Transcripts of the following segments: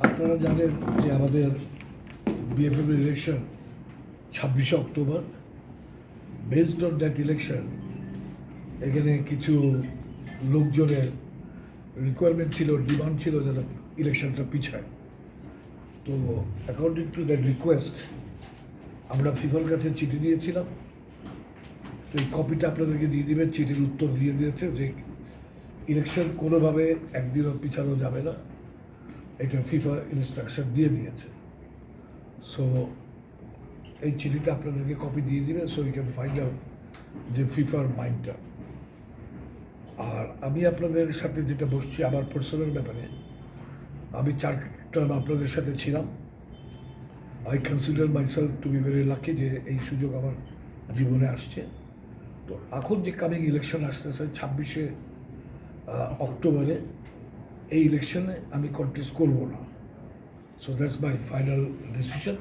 আপনারা জানেন যে আমাদের বিএফএফ ইলেকশন 26শে October. Based on that election এখানে কিছু লোকজনের রিকোয়ারমেন্ট ছিল, ডিমান্ড ছিল যেন ইলেকশনটা পিছায়। তো অ্যাকর্ডিং টু দ্যাট রিকোয়েস্ট আমরা ফিফার কাছে চিঠি দিয়েছিলাম। তো এই কপিটা আপনাদেরকে দিয়ে দিবেন। চিঠির উত্তর দিয়ে দিয়েছে যে ইলেকশন কোনোভাবে একদিনও পিছানো যাবে না, এটা ফিফা ইনস্ট্রাকশন দিয়ে দিয়েছে। সো এই চিঠিটা আপনাদেরকে কপি দিয়ে দিবে, so you can find out যে ফিফার মাইন্ডটা। আর আমি আপনাদের সাথে যেটা বসছি আমার পার্সোনাল ব্যাপারে, আমি 4 টার্ম আপনাদের সাথে ছিলাম। I consider myself two be very lucky যে এই সুযোগ আমার জীবনে আসছে। তো এখন যে কামিং ইলেকশন আসতেছে 26শে অক্টোবরে, এই ইলেকশনে আমি কন্টেস্ট করব না। So that's my final decision.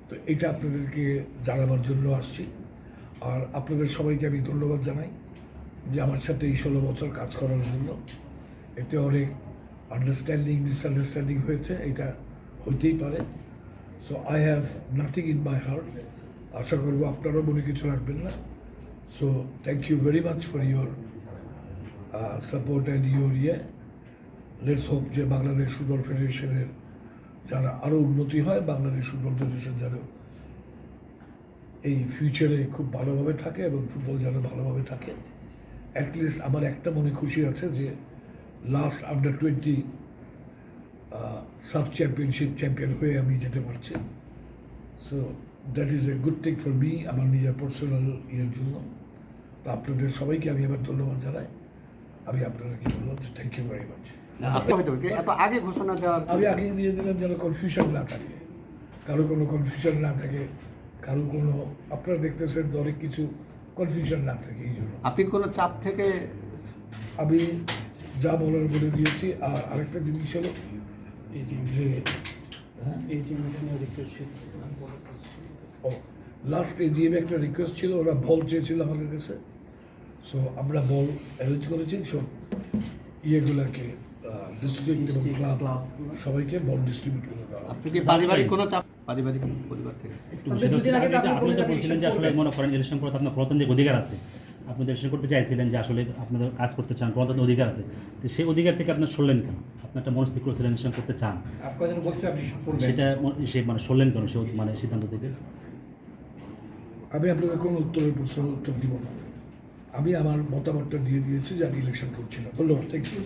তো এটা আপনাদেরকে জানাবার জন্য আসছি। আর আপনাদের সবাইকে আমি ধন্যবাদ জানাই যে আমার সাথে এই 16 বছর কাজ করার জন্য। এতে অনেক আন্ডারস্ট্যান্ডিং, মিসআন্ডারস্ট্যান্ডিং হয়েছে, এটা হইতেই পারে। So I have nothing in my heart. আশা করবো আপনারাও মনে কিছু রাখবেন না। So thank you very much for your support and your let's hope যে বাংলাদেশ ফুটবল ফেডারেশনের যারা আরও উন্নতি হয়, বাংলাদেশ ফুটবল ফেডারেশন যেন এই ফিউচারে খুব ভালোভাবে থাকে এবং ফুটবল যেন ভালোভাবে থাকে। অ্যাটলিস্ট আমার একটা মনে খুশি আছে যে লাস্ট আন্ডার-20 সাব চ্যাম্পিয়ন হয়ে আমি যেতে পারছি। So that is a good thing for me, আমার নিজের পার্সোনাল জন্য। তো আপনাদের সবাইকে আমি আবার ধন্যবাদ জানাই। আমি আপনাদেরকে বললাম যে থ্যাংক ইউ ভেরি মাচ। এত আগে ঘোষণা দেওয়ার আমি আগেই দিয়ে দিলাম যেন কনফিউশন না থাকে, কারো কোনো কনফিউশন না থাকে, কারো কোনো আপনারা দেখতেছেন অনেক কিছু কনফিউশন না থাকে। এই জন্য আপনি কোনো চাপ থেকে আমি যা বলার বলে দিয়েছি। আর আরেকটা জিনিস হলো যে লাস্ট এজিএমে একটা রিকোয়েস্ট ছিল, ওরা বল চেয়েছিল আমাদের কাছে। সো আমরা বল অ্যারেঞ্জ করেছি সব ইয়েগুলাকে, ডিস্ট্রিক্ট এবং ক্লাব সবাইকে বল ডিস্ট্রিবিউট করে দেওয়া। আপনি কি পারিবারিক কোনো চাপ, পারিবারিক পরিবার থেকে? আপনি তো বলছিলেন যে আসলে মনে করেন ইলেকশন করতে আপনার গণতান্ত্রিক অধিকার আছে, আপনি ইলেকশন করতে চাইছিলেন যে আসলে আপনাদের কাজ করতে চান, গণতান্ত্রিক অধিকার আছে, তো সেই অধিকার থেকে আপনার সরলেন কেন? আপনি একটা মনস্থির করেছিলেন ইলেকশন করতে চান, সেটা সে মানে সরলেন কেন সে মানে সিদ্ধান্ত থেকে? আমি আপনাদের কোনো উত্তরের প্রশ্নের উত্তর দিব না। আমি আমার মতামতটা দিয়ে দিয়েছি যে আমি ইলেকশন করছি না। ধন্যবাদ। Thank you.